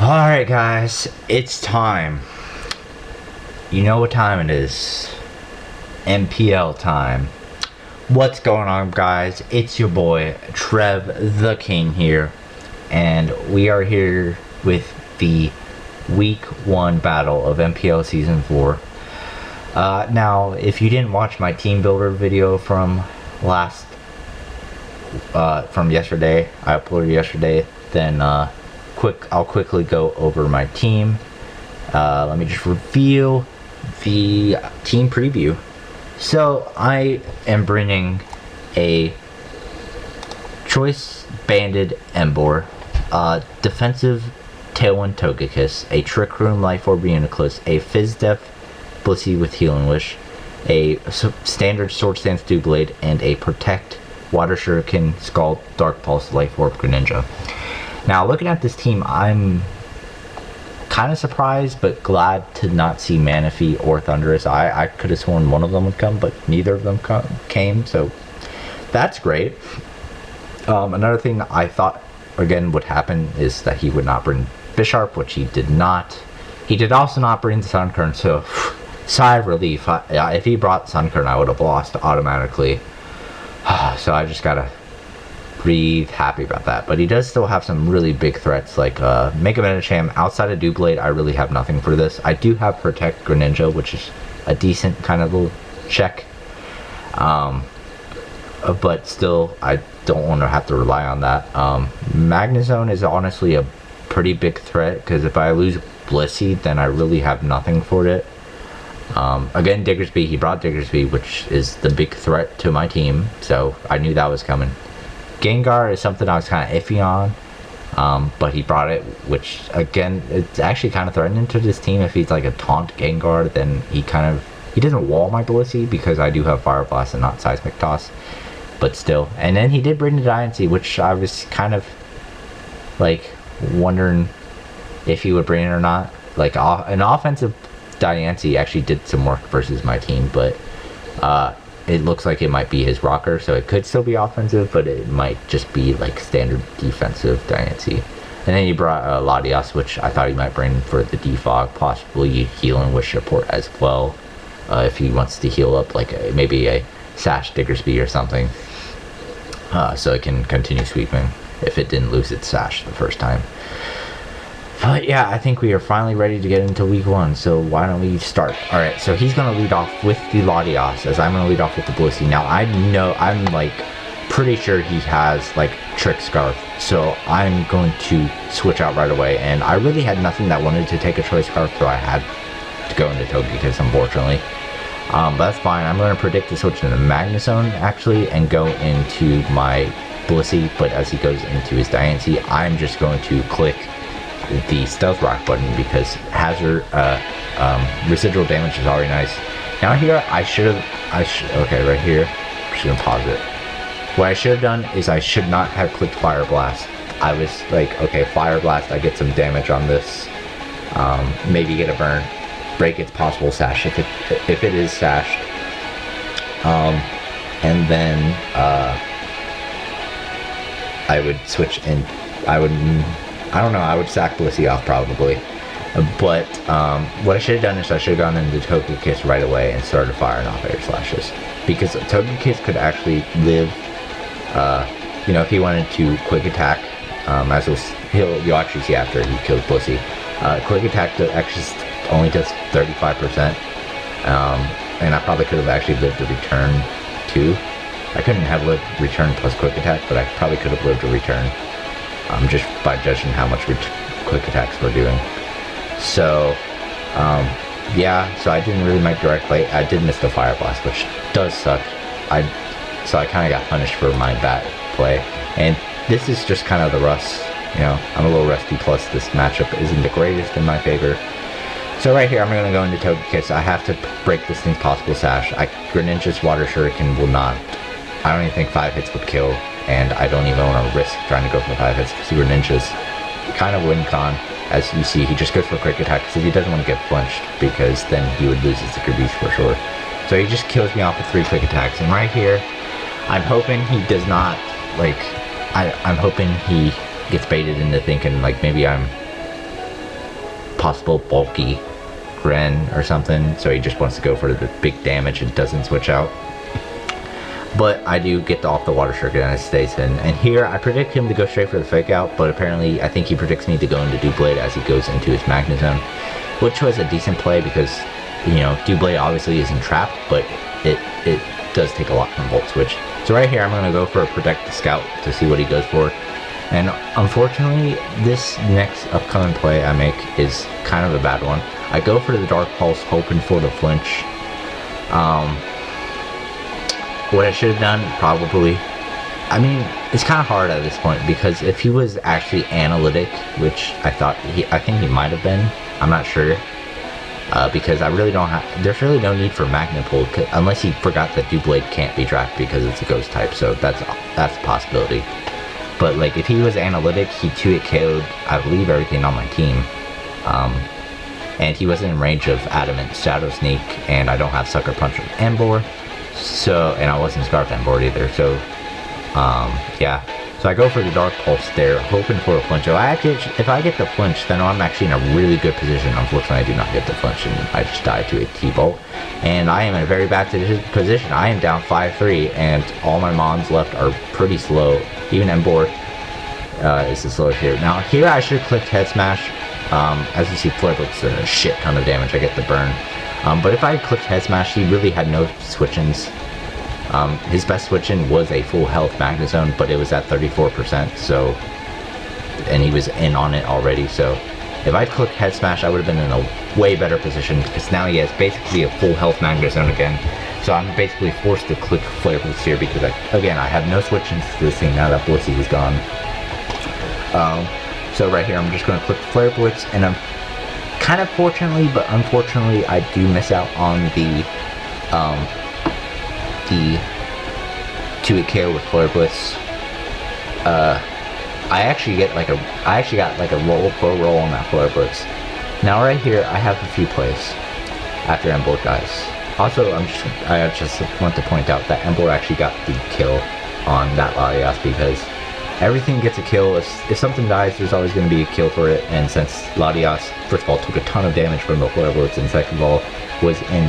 Alright guys, it's time. You know what time it is. NPL time. What's going on guys? It's your boy Trev the King here. And we are here with the week 1 battle of NPL season 4. Now if you didn't watch my team builder video from yesterday, I uploaded yesterday, then I'll quickly go over my team. Let me just reveal the team preview. So I am bringing a choice banded Embor, defensive Tailwind Togekiss, a Trick Room Life Orb Uniclus, a Fizz Def Blissey with Healing Wish, a standard Sword Stance Doublade, and a Protect Water Shuriken Scald Dark Pulse Life Orb Greninja. Now, looking at this team, I'm kind of surprised, but glad to not see Manaphy or Thundurus. I could have sworn one of them would come, but neither of them came, so that's great. Another thing I thought, again, would happen is that he would not bring Bisharp, which he did not. He did also not bring Sunkern, so sigh of relief. If he brought Sunkern, I would have lost automatically. So I just gotta breathe happy about that. But he does still have some really big threats like Mega Medicham. Outside of Doublade, I really have nothing for this. I do have Protect Greninja, which is a decent kind of little check, but still I don't want to have to rely on that. Magnezone is honestly a pretty big threat, because if I lose Blissey, then I really have nothing for it. Again, Diggersby, he brought Diggersby, which is the big threat to my team, so I knew that was coming. Gengar is something I was kind of iffy on, but he brought it, which again, it's actually kind of threatening to this team. If he's like a taunt Gengar, then he doesn't wall my Blissey, because I do have Fire Blast and not Seismic Toss, but still. And then he did bring the Diancie, which I was kind of like wondering if he would bring it or not. Like an offensive Diancie actually did some work versus my team, but it looks like it might be his rocker, so it could still be offensive, but it might just be like standard defensive Diancie. And then he brought Latias, which I thought he might bring for the defog, possibly Healing Wish support as well, if he wants to heal up like maybe a Sash Diggersby or something, so it can continue sweeping if it didn't lose its Sash the first time. But yeah, I think we are finally ready to get into week 1, so why don't we start? Alright, so he's going to lead off with the Latias, as I'm going to lead off with the Blissey. Now, I'm like pretty sure he has like Trick Scarf, so I'm going to switch out right away. And I really had nothing that wanted to take a Choice Scarf, so I had to go into Togekiss, unfortunately. But that's fine. I'm going to predict the switch into Magnezone, actually, and go into my Blissey. But as he goes into his Diancie, I'm just going to click the Stealth Rock button, because hazard residual damage is already nice. Now here okay, right here, I'm just gonna pause it. What I should have done is I should not have clicked Fire Blast. I was like, okay, Fire Blast, I get some damage on this, maybe get a burn, break its possible Sash if it is sashed, and then I would switch in. I would sack Blissey off probably. But what I should have done is I should have gone into Togekiss right away and started firing off Air Slashes. Because Togekiss could actually live, if he wanted to Quick Attack, you'll actually see after he kills Blissey. Quick Attack actually only does 35%. And I probably could have actually lived a return too. I couldn't have lived return plus Quick Attack, but I probably could have lived a return. Just by judging how much quick attacks we're doing. So, yeah, so I didn't really make direct play. I did miss the Fire Blast, which does suck. So I kind of got punished for my bad play. And this is just kind of the rust, I'm a little rusty, plus this matchup isn't the greatest in my favor. So right here, I'm going to go into Togekiss. I have to break this thing's possible Sash. Greninja's Water Shuriken will not. I don't even think 5 hits would kill. And I don't even want to risk trying to go for 5 hits, because Greninja's kind of win con. As you see, he just goes for Quick Attack because he doesn't want to get flinched, because then he would lose his Sticker Beast for sure. So he just kills me off with 3 Quick Attacks. And right here, I'm hoping he does not, I'm hoping he gets baited into thinking, like, maybe I'm possible bulky Gren or something, so he just wants to go for the big damage and doesn't switch out. But I do get off the water circuit and it stays in. And here I predict him to go straight for the fake out, but apparently I think he predicts me to go into Doublade as he goes into his Magna Zone, which was a decent play because, you know, Doublade obviously isn't trapped, but it does take a lot from Volt Switch. So right here I'm going to go for a Protect the Scout to see what he goes for. And unfortunately, this next upcoming play I make is kind of a bad one. I go for the Dark Pulse hoping for the flinch. What I should have done, probably, I mean, it's kind of hard at this point because if he was actually analytic, which I think he might have been, I'm not sure, because I really don't have, there's really no need for Magna Pull unless he forgot that Doublade can't be drafted because it's a ghost type, so that's a possibility. But like if he was analytic, he 2-hit KO'd, I believe, everything on my team, and he wasn't in range of Adamant, Shadow Sneak, and I don't have Sucker Punch with Embor. So, and I wasn't Scarfed on board either, so, yeah. So I go for the Dark Pulse there, hoping for a flinch. If I get the flinch, then I'm actually in a really good position. Unfortunately, I do not get the flinch, and I just die to a T-Bolt. And I am in a very bad position. I am down 5-3, and all my mons left are pretty slow. Even Embor is the slowest here. Now, here I should have clicked Head Smash. As you see, Flare Blitz a shit ton of damage. I get the burn. But if I had clicked Head Smash, he really had no switch-ins. His best switch-in was a full health Magna Zone, but it was at 34%, so, and he was in on it already, so if I'd clicked Head Smash, I would have been in a way better position, because now he has basically a full health Magna Zone again. So I'm basically forced to click Flare Blitz here, because again, I have no switch-ins to this thing now that Blissey is gone. So right here, I'm just going to click Flare Blitz, and I'm kind of fortunately, but unfortunately, I do miss out on the 2-hit KO with Flare Blitz. I actually got like a pro roll on that Flare Blitz. Now right here, I have a few plays after Embor dies. Also, I just want to point out that Embor actually got the kill on that Latias because everything gets a kill. If something dies, there's always going to be a kill for it. And since Latias, first of all, took a ton of damage from the Flare Blitz, and second of all, was in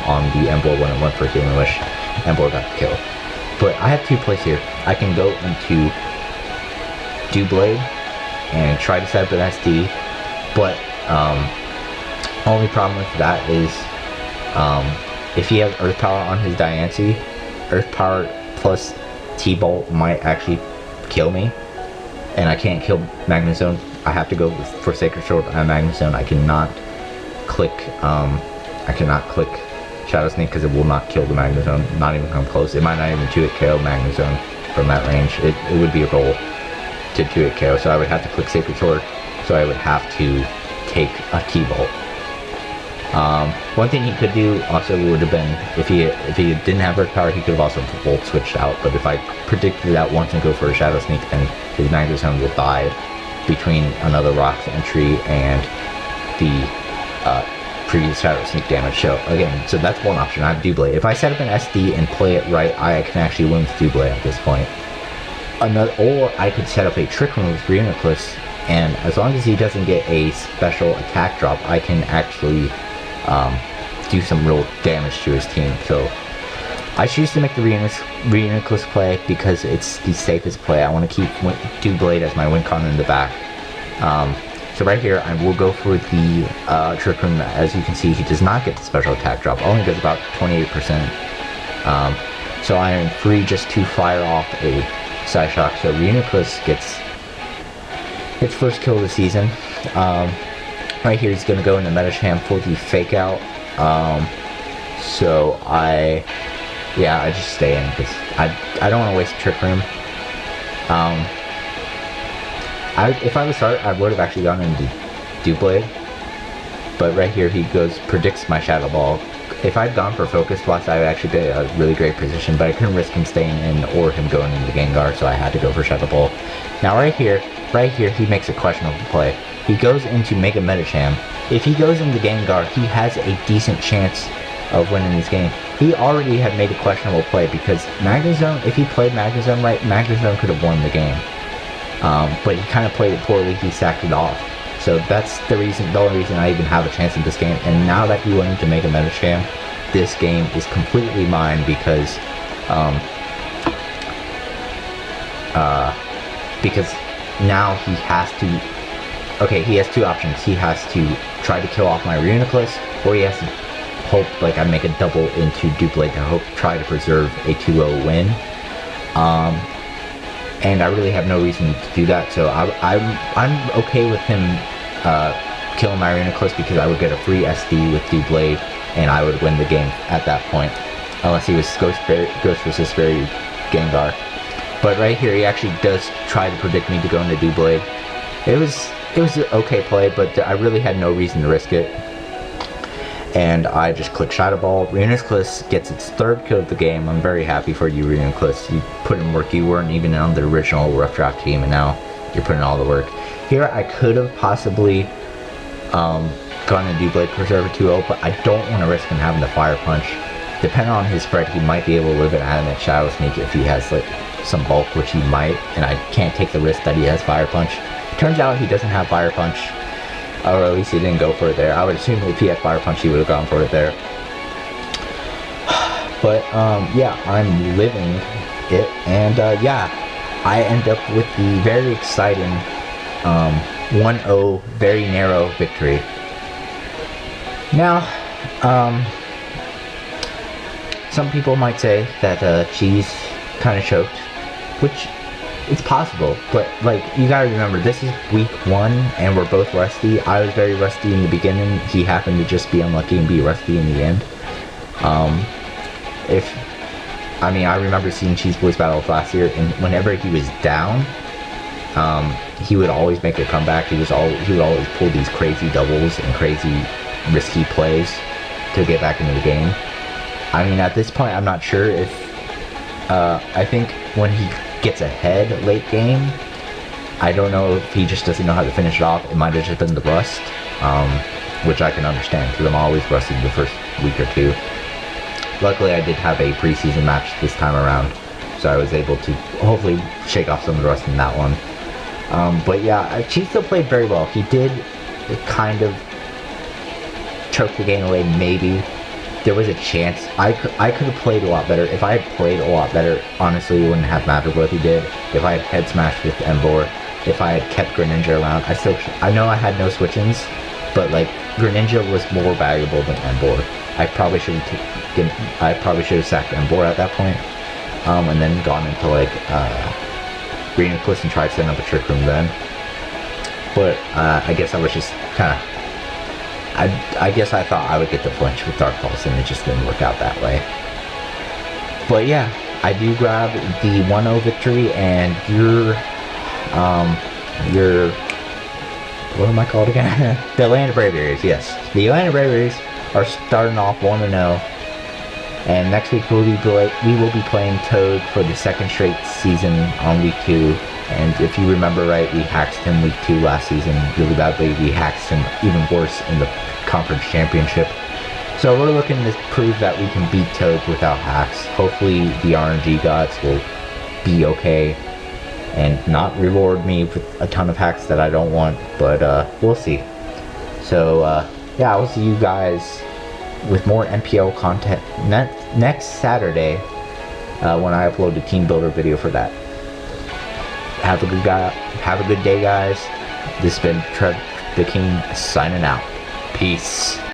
on the Embor when it went for Healing Wish, Embor got the kill. But I have two plays here. I can go into Doublade and try to set up an SD, but only problem with that is if he has Earth Power on his Diancie, Earth Power plus T-Bolt might actually kill me, and I can't kill Magna Zone. I have to go for Sacred Sword on Magna Zone. I cannot click Shadow Sneak because it will not kill the Magna Zone, not even come close. It might not even 2-hit KO Magna Zone from that range. It would be a roll to 2-hit KO, so I would have to click Sacred Sword, so I would have to take a T-Bolt. One thing he could do also would have been, if he didn't have Earth Power, he could have also Volt switched out, but if I predicted that once and go for a Shadow Sneak, then his Magna Zone will die between another Rock's entry and the previous Shadow Sneak damage. So again, so that's one option. I have Doublade. If I set up an SD and play it right, I can actually win with Doublade at this point. Or I could set up a Trick Room with Reuniclus, and as long as he doesn't get a special attack drop, I can actually do some real damage to his team. So I choose to make the Reuniclus play because it's the safest play. I want to keep Doublade as my win con in the back. So right here, I will go for the Trick Room. As you can see, he does not get the special attack drop. Only does about 28%. So I am free just to fire off a Side Shock. So Reuniclus gets its first kill of the season. Right here, he's going to go into Metasham for the Fake Out. So I just stay in because I don't want to waste a Trick Room. If I was start, I would have actually gone into Doublade, but right here he predicts my Shadow Ball. If I'd gone for Focus Blast, I would actually be in a really great position, but I couldn't risk him staying in or him going into Gengar, so I had to go for Shadow Ball. Now right here, he makes a questionable play. He goes into Mega Metacham. If he goes into Gengar, he has a decent chance of winning this game. He already had made a questionable play because Magna Zone, if he played Magna Zone right, Magna Zone could have won the game. But he kind of played it poorly. He sacked it off. So that's the only reason I even have a chance in this game. And now that he went into Mega Metacham, this game is completely mine because now he has to. Okay, he has two options. He has to try to kill off my Reuniclus, or he has to hope like I make a double into Doublade to try to preserve a 2-0 win. And I really have no reason to do that, so I'm okay with him killing my Reuniclus because I would get a free SD with Doublade, and I would win the game at that point, unless he was Ghost versus Fairy Gengar. But right here, he actually does try to predict me to go into Doublade. It was an okay play, but I really had no reason to risk it. And I just click Shadow Ball. Reuniclus gets its third kill of the game. I'm very happy for you, Reuniclus. You put in work. You weren't even on the original Rough Draft team, and now you're putting all the work. Here, I could have possibly gone to Doublade Preserve 2-0, but I don't want to risk him having the Fire Punch. Depending on his spread, he might be able to live an Adamant Shadow Sneak if he has like some bulk, which he might, and I can't take the risk that he has Fire Punch. Turns out he doesn't have Fire Punch, or at least he didn't go for it there. I would assume if he had Fire Punch, he would have gone for it there. But yeah, I'm living it, and yeah, I end up with the very exciting 1-0, very narrow victory. Now, some people might say that Cheese kind of choked, which it's possible, but like you gotta remember, this is week 1 and we're both rusty. I was very rusty in the beginning. He happened to just be unlucky and be rusty in the end. I remember seeing Cheese Boys battles last year, and whenever he was down, he would always make a comeback. He would always pull these crazy doubles and crazy risky plays to get back into the game. I mean, at this point, I'm not sure if I think when he gets ahead late game, I don't know if he just doesn't know how to finish it off. It might have just been the rust, which I can understand because I'm always rusty the first week or two. Luckily, I did have a preseason match this time around, so I was able to hopefully shake off some of the rust in that one. But yeah, Cheese still played very well. He did kind of choke the game away, maybe. There was a chance. I could have played a lot better. If I had played a lot better, honestly, it wouldn't have mattered what he did. If I had head smashed with Emboar, if I had kept Greninja around, I know I had no switch-ins, but like Greninja was more valuable than Emboar. I probably should have sacked Emboar at that point, and then gone into like Reuniclus and tried to set up a Trick Room then. But I guess I was just kind of. I guess I thought I would get the flinch with Dark Pulse, and it just didn't work out that way. But yeah, I do grab the 1-0 victory, and your what am I called again? The Land of Braviarys, yes. The Land of Braviarys are starting off 1-0, and next week we will be playing Toad for the second straight season on week 2. And if you remember right, we hacked him week 2 last season really badly. We hacked him even worse in the conference championship. So we're looking to prove that we can beat Toad without hacks. Hopefully the RNG gods will be okay and not reward me with a ton of hacks that I don't want, but we'll see. So yeah, I'll see you guys with more NPL content next Saturday when I upload the team builder video for that. Have a good day, guys. This has been Trev the King signing out. Peace.